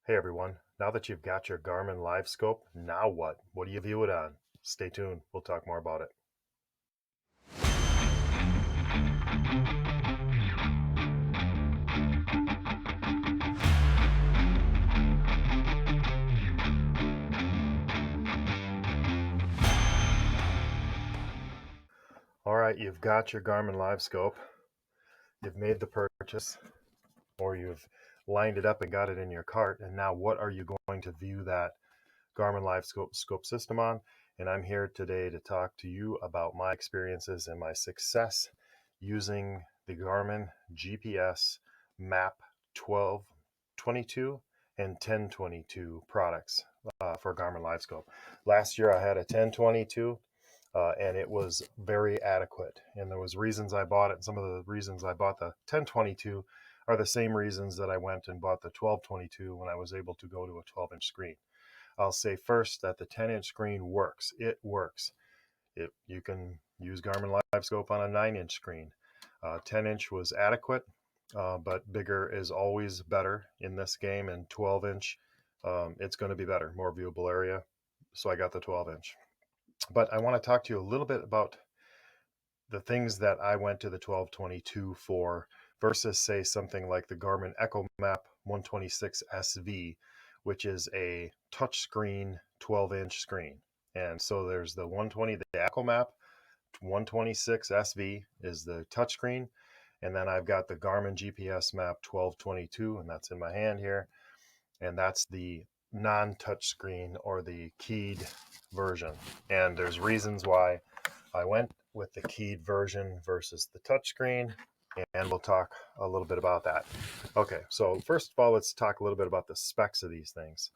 Hey everyone, now that you've got your Garmin Livescope, now what? What do you view it on? Stay tuned, we'll talk more about it. All right, you've got your Garmin Livescope, you've made the purchase, or you've lined it up and got it in your cart, and now what are you going to view that Garmin Livescope system on? And I'm here today to talk to you about my experiences and my success using the Garmin GPS Map 1222 and 1022 products for Garmin Livescope. Last year I had a 1022 and it was very adequate. And there was reasons I bought it. And some of the reasons I bought the 1022 are the same reasons that I went and bought the 1222 when I was able to go to a 12-inch screen. I'll say first that the 10-inch screen works. It works. You can use Garmin Livescope on a 9-inch screen. 10-inch was adequate, but bigger is always better in this game, and 12-inch, it's going to be better, more viewable area. So I got the 12-inch. But I want to talk to you a little bit about the things that I went to the 1222 for versus, say, something like the Garmin Echomap 126 SV, which is a touchscreen 12-inch screen. And so there's the 120, the Echomap 126 SV is the touchscreen. And then I've got the Garmin GPS Map 1222, and that's in my hand here. And that's the non-touch screen or the keyed version. And there's reasons why I went with the keyed version versus the touchscreen, and we'll talk a little bit about that. Okay, so first of all, let's talk a little bit about the specs of these things.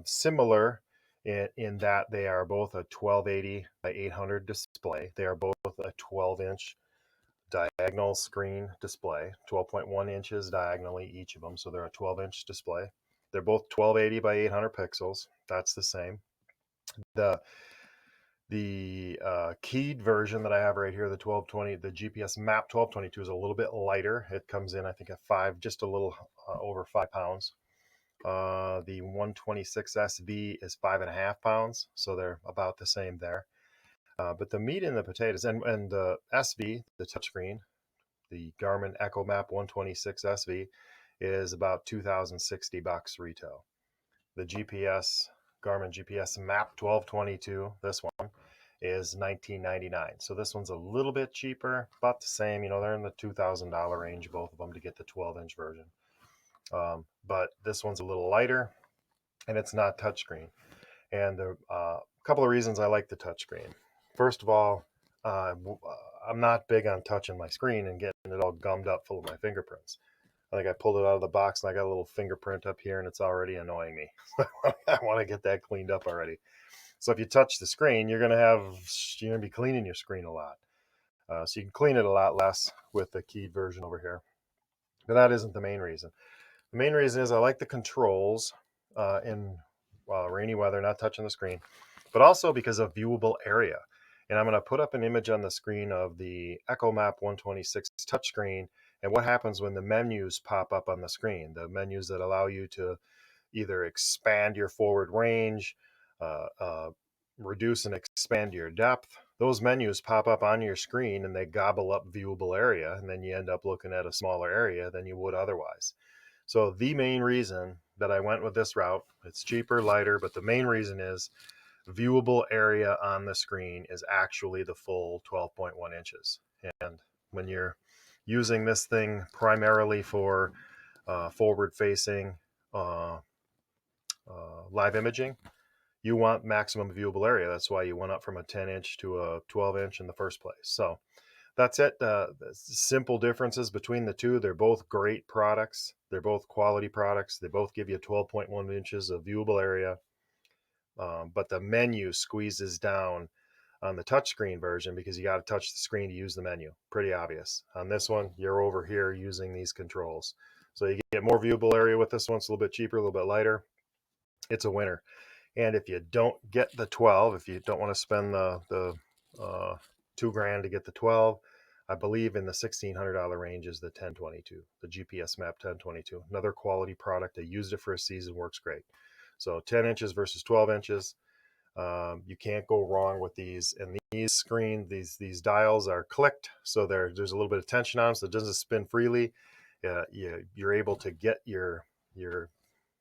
Similar in that they are both a 1280 by 800 display. They are both a 12-inch diagonal screen display, 12.1 inches diagonally each of them, so they're a 12-inch display. They're both 1280 by 800 pixels. That's the same. The keyed version that I have right here, the 1220, the GPS Map 1222, is a little bit lighter. It comes in, I think, at just a little over 5 pounds. The 126 SV is 5.5 pounds, so they're about the same there. But the meat and the potatoes, and the SV, the touchscreen, the Garmin Echomap 126 SV, is about $2,060 retail. The Garmin GPS Map 1222, this one, is $19.99. So this one's a little bit cheaper, about the same. You know, they're in the $2,000 range, both of them, to get the 12-inch version. But this one's a little lighter, and it's not touchscreen. And a couple of reasons I like the touchscreen. First of all, I'm not big on touching my screen and getting it all gummed up full of my fingerprints. I think I pulled it out of the box and I got a little fingerprint up here and it's already annoying me. I want to get that cleaned up already. So if you touch the screen, you're going to be cleaning your screen a lot. So you can clean it a lot less with the keyed version over here. But that isn't the main reason. The main reason is I like the controls in rainy weather, not touching the screen, but also because of viewable area. And I'm going to put up an image on the screen of the Echomap 126 touchscreen and what happens when the menus pop up on the screen, the menus that allow you to either expand your forward range, reduce and expand your depth. Those menus pop up on your screen and they gobble up viewable area, and then you end up looking at a smaller area than you would otherwise. So the main reason that I went with this route, it's cheaper, lighter, but the main reason is viewable area on the screen is actually the full 12.1 inches. And when you're using this thing primarily for forward-facing live imaging, you want maximum viewable area. That's why you went up from a 10-inch to a 12-inch in the first place. So that's it. Simple differences between the two. They're both great products. They're both quality products. They both give you 12.1 inches of viewable area. But the menu squeezes down on the touchscreen version because you got to touch the screen to use the menu. Pretty obvious. On this one, you're over here using these controls. So you get more viewable area with this one. It's a little bit cheaper, a little bit lighter. It's a winner. And if you don't get the 12, if you don't want to spend the $2,000 to get the 12, I believe in the $1,600 range is the 1022, the GPS Map 1022. Another quality product. I used it for a season, works great. So 10 inches versus 12 inches. You can't go wrong with these. And these dials are clicked, so there's a little bit of tension on them, so it doesn't spin freely. You're able to get your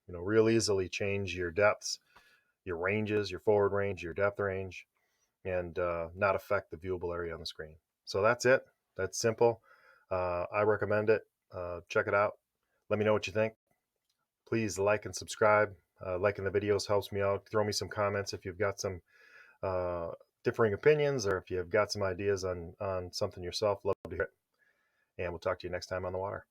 real easily change your depths, your ranges, your forward range, your depth range, and not affect the viewable area on the screen. So that's it. That's simple. I recommend it. Check it out. Let me know what you think. Please like and subscribe. Liking the videos helps me out. Throw me some comments if you've got some uh, differing opinions, or if you've got some ideas on something yourself. Love to hear it. And we'll talk to you next time on the water.